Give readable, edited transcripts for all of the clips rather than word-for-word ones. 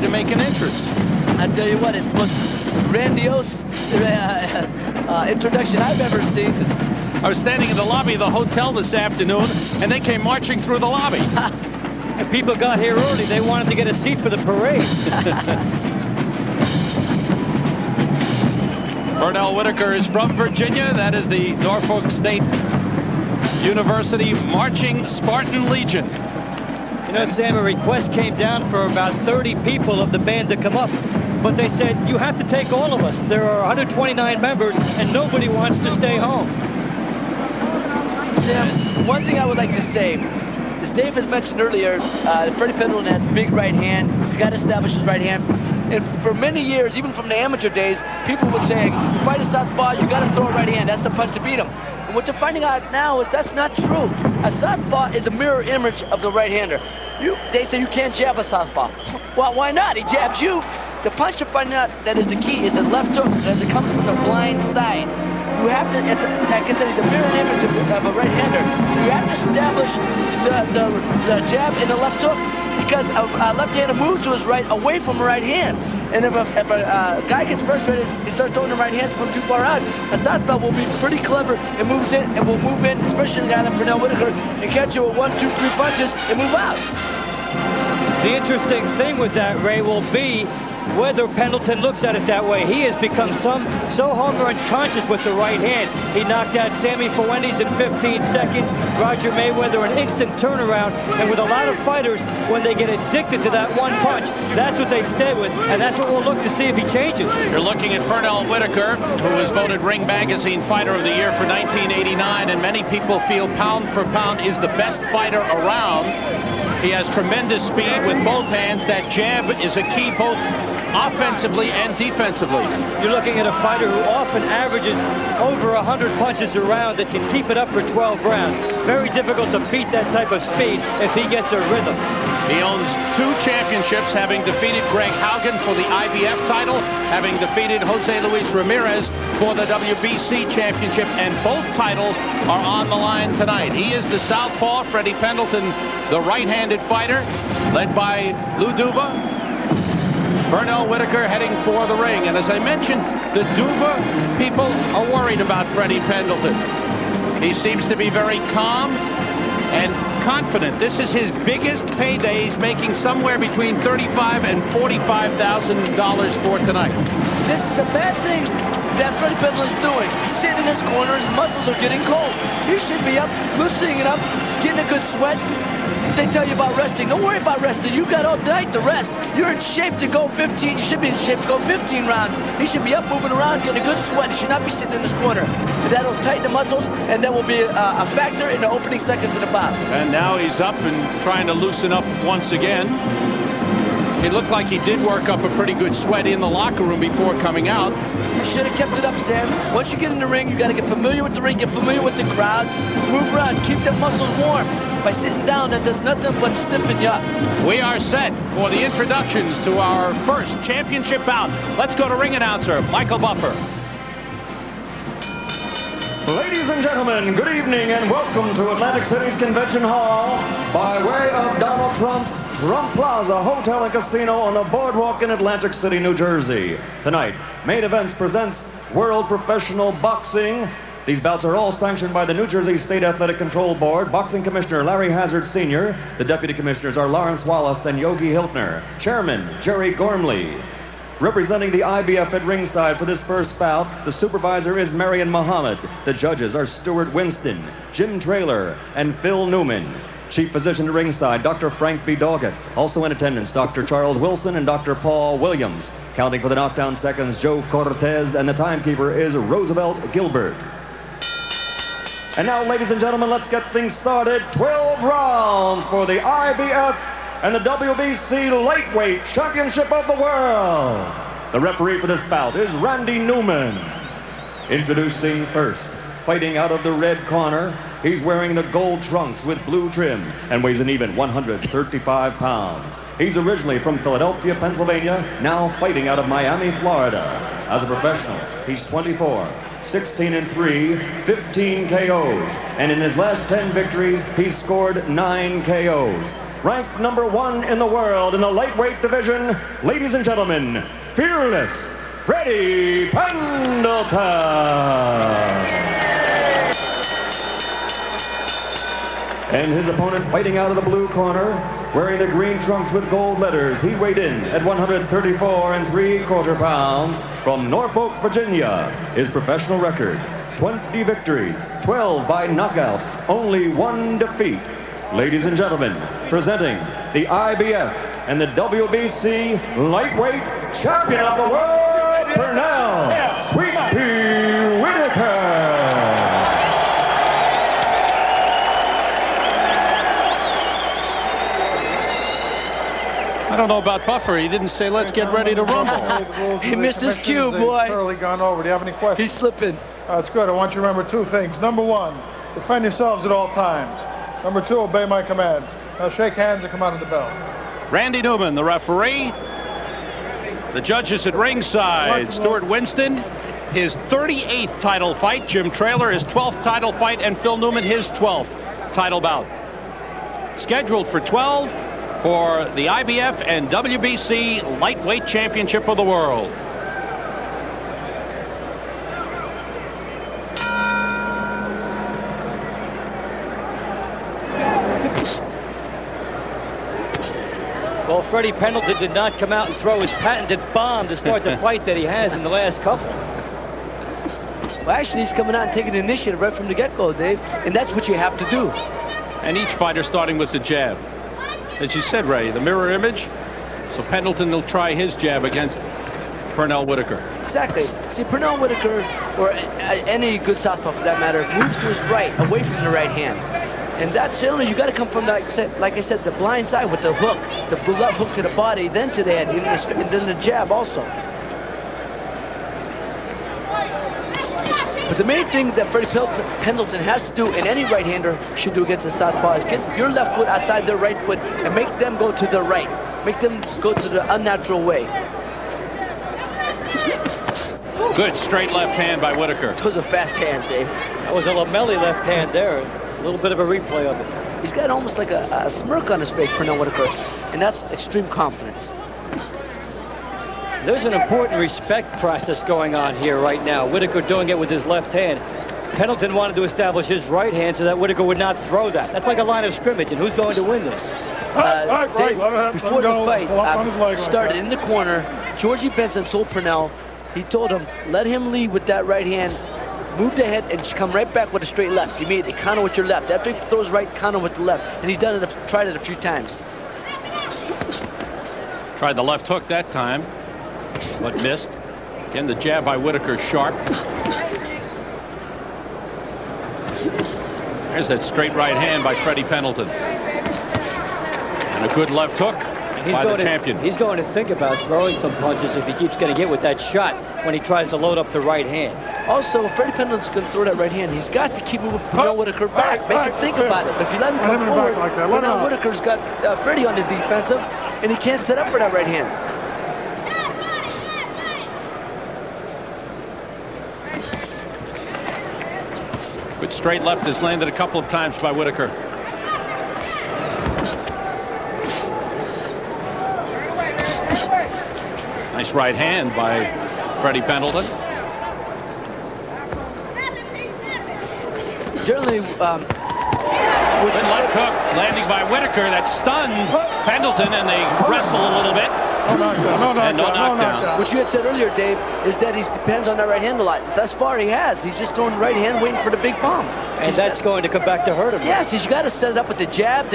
to make an entrance. I tell you what, it's the most grandiose introduction I've ever seen. I was standing in the lobby of the hotel this afternoon, and they came marching through the lobby. And people got here early. They wanted to get a seat for the parade. Pernell Whitaker is from Virginia. That is the Norfolk State University Marching Spartan Legion. You know, Sam, a request came down for about 30 people of the band to come up. But they said, you have to take all of us. There are 129 members, and nobody wants to stay home. Sam, one thing I would like to say, as Dave has mentioned earlier, Freddie Pendleton has a big right hand. He's got to establish his right hand. And for many years, even from the amateur days, people would say, to fight a southpaw, you got to throw a right hand. That's the punch to beat him. And what they're finding out now is that's not true. A southpaw is a mirror image of the right-hander. They say you can't jab a southpaw. Well, why not? He jabs you. The punch to find out that is the key is the left hook as it comes from the blind side. You have to, like I said, he's a mirror image of a right-hander. So you have to establish the jab and the left hook because a left-hander moves to his right away from the right hand. And if a guy gets frustrated, he starts throwing the right hands from too far out. A southpaw will be pretty clever and moves in and will move in, especially the guy like Pernell Whitaker, and catch you with 1, 2, 3 punches and move out. The interesting thing with that, Ray, will be whether Pendleton looks at it that way. He has become so homer unconscious with the right hand. He knocked out Sammy Fuentes in 15 seconds, Roger Mayweather an instant turnaround, and with a lot of fighters, when they get addicted to that one punch, that's what they stay with, and that's what we'll look to see if he changes. You're looking at Pernell Whitaker, who was voted Ring Magazine Fighter of the Year for 1989, and many people feel pound for pound is the best fighter around. He has tremendous speed with both hands. That jab is a key both offensively and defensively. You're looking at a fighter who often averages over 100 punches a round that can keep it up for 12 rounds. Very difficult to beat that type of speed if he gets a rhythm. He owns 2 championships, having defeated Greg Haugen for the IBF title, having defeated Jose Luis Ramirez for the WBC championship, and both titles are on the line tonight. He is the southpaw, Freddie Pendleton, the right-handed fighter, led by Lou Duva. Pernell Whitaker heading for the ring. And as I mentioned, the Duva people are worried about Freddie Pendleton. He seems to be very calm and confident. This is his biggest payday. He's making somewhere between $35,000 and $45,000 for tonight. This is a bad thing that Freddie Pendleton's doing. He's sitting in his corner. His muscles are getting cold. He should be up, loosening it up, getting a good sweat. They tell you about resting. Don't worry about resting. You got all night to rest. You're in shape to go 15. You should be in shape to go 15 rounds. He should be up, moving around, getting a good sweat. He should not be sitting in his corner. That'll tighten the muscles, and that will be a factor in the opening seconds of the bout. And now he's up and trying to loosen up once again. It looked like he did work up a pretty good sweat in the locker room before coming out. You should have kept it up, Sam. Once you get in the ring, you got to get familiar with the ring, get familiar with the crowd, move around, keep the muscles warm. By sitting down, that does nothing but stiffen you up. We are set for the introductions to our first championship bout. Let's go to ring announcer Michael Buffer. Ladies and gentlemen, good evening and welcome to Atlantic City's Convention Hall by way of Donald Trump's Trump Plaza Hotel and Casino on the boardwalk in Atlantic City, New Jersey. Tonight, Main Events presents World Professional Boxing. These bouts are all sanctioned by the New Jersey State Athletic Control Board. Boxing Commissioner Larry Hazard Sr. The Deputy Commissioners are Lawrence Wallace and Yogi Hiltner. Chairman Jerry Gormley. Representing the IBF at ringside for this first bout, the supervisor is Marion Muhammad. The judges are Stuart Winston, Jim Traylor, and Phil Newman. Chief physician at ringside, Dr. Frank B. Doggett. Also in attendance, Dr. Charles Wilson and Dr. Paul Williams. Counting for the knockdown seconds, Joe Cortez, and the timekeeper is Roosevelt Gilbert. And now, ladies and gentlemen, let's get things started. 12 rounds for the IBF and the WBC Lightweight Championship of the World. The referee for this bout is Randy Newman. Introducing first, fighting out of the red corner, he's wearing the gold trunks with blue trim and weighs an even 135 pounds. He's originally from Philadelphia, Pennsylvania, now fighting out of Miami, Florida. As a professional, he's 24. 16-3, 15 KOs, and in his last 10 victories, he's scored 9 KOs. ranked #1 in the world in the lightweight division, ladies and gentlemen, fearless Freddie Pendleton. And his opponent fighting out of the blue corner, wearing the green trunks with gold letters. He weighed in at 134 3/4 pounds from Norfolk, Virginia. His professional record, 20 victories, 12 by knockout, only 1 defeat. Ladies and gentlemen, presenting the IBF and the WBC lightweight champion of the world, Pernell, Sweet Pea Whitaker. I don't know about Buffer. He didn't say, let's get ready to rumble. He missed his cue, boy. Thoroughly gone over. Do you have any questions? He's slipping. That's good. I want you to remember 2 things. Number 1, defend yourselves at all times. Number 2, obey my commands. Now shake hands and come out of the bell. Randy Newman, the referee. The judges at ringside. Stuart Winston, his 38th title fight. Jim Traylor, his 12th title fight. And Phil Newman, his 12th title bout. Scheduled for 12 for the IBF and WBC lightweight championship of the world. Well, Freddie Pendleton did not come out and throw his patented bomb to start the fight that he has in the last couple. Well, actually, he's coming out and taking the initiative right from the get-go, Dave. And that's what you have to do. And each fighter starting with the jab. As you said, Ray, the mirror image. So Pendleton will try his jab against Pernell Whitaker. Exactly. See, Pernell Whitaker, or any good southpaw for that matter, moves to his right, away from the right hand. And that's generally, you got to come from, like I said, the blind side with the hook, the left hook to the body, then to the head, and then the jab also. But the main thing that Freddie Pendleton has to do, and any right-hander should do against a southpaw, is get your left foot outside their right foot and make them go to the right. Make them go to the unnatural way. Good straight left hand by Whitaker. Those are fast hands, Dave. That was a lamelli left hand there. A little bit of a replay of it. He's got almost like a smirk on his face, Pernell Whitaker, and that's extreme confidence. There's an important respect process going on here right now. Whitaker doing it with his left hand. Pendleton wanted to establish his right hand so that Whitaker would not throw that. That's like a line of scrimmage, and who's going to win this? Dave, before the fight started in the corner, Georgie Benson told Pernell, he told him, let him lead with that right hand, move the head, and just come right back with a straight left. Immediately, counter with your left. After he throws right, counter with the left. And he's done it, tried it a few times. Tried the left hook that time, but missed. Again, the jab by Whitaker, sharp. There's that straight right hand by Freddie Pendleton. And a good left hook by the champion. He's going to think about throwing some punches if he keeps getting hit with that shot when he tries to load up the right hand. Also, if Freddie Pendleton's going to throw that right hand, he's got to keep moving Pernell Whitaker back. Make him think about it. But if you let him come forward, Pernell Whitaker's got Freddie on the defensive, and he can't set up for that right hand. Good straight left has landed a couple of times by Whitaker. Nice right hand by Freddie Pendleton. Generally, good left hook landing by Whitaker that stunned Pendleton, and they wrestle a little bit. No knockdown. What you had said earlier, Dave, is that he depends on that right hand a lot. Thus far, he has. He's just throwing the right hand, waiting for the big bomb. And that's going to come back to hurt him. Yes, he's got to set it up with the jab.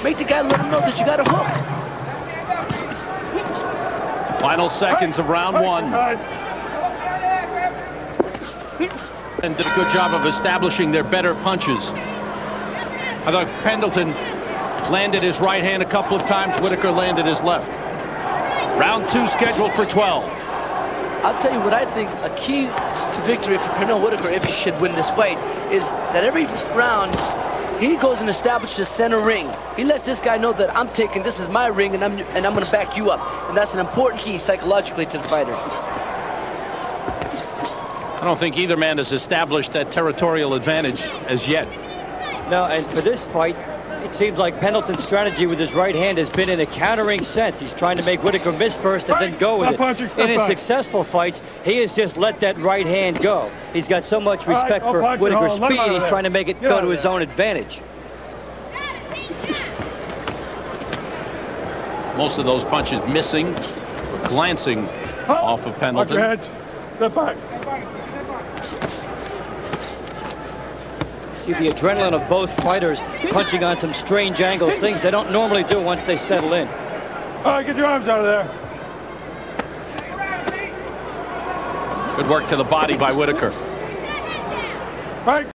Make the guy let him know that you got a hook. Final seconds of round 1. And did a good job of establishing their better punches. I thought Pendleton landed his right hand a couple of times. Whitaker landed his left. Round 2 scheduled for 12. I'll tell you what I think a key to victory for Pernell Whitaker, if he should win this fight, is that every round he goes and establishes a center ring. He lets this guy know that I'm taking, this is my ring, and I'm going to back you up. And that's an important key psychologically to the fighter. I don't think either man has established that territorial advantage as yet. No, and for this fight, It seems like Pendleton's strategy with his right hand has been in a countering sense. He's trying to make Whitaker miss first and then go with it. In his successful fights, he has just let that right hand go. He's got so much respect for Whitaker's speed, he's trying to make it go to his own advantage. Most of those punches missing or glancing off of Pendleton. Watch your heads. Step back. See the adrenaline of both fighters punching on some strange angles, things they don't normally do once they settle in. All right, get your arms out of there. Good work to the body by Whitaker. Right.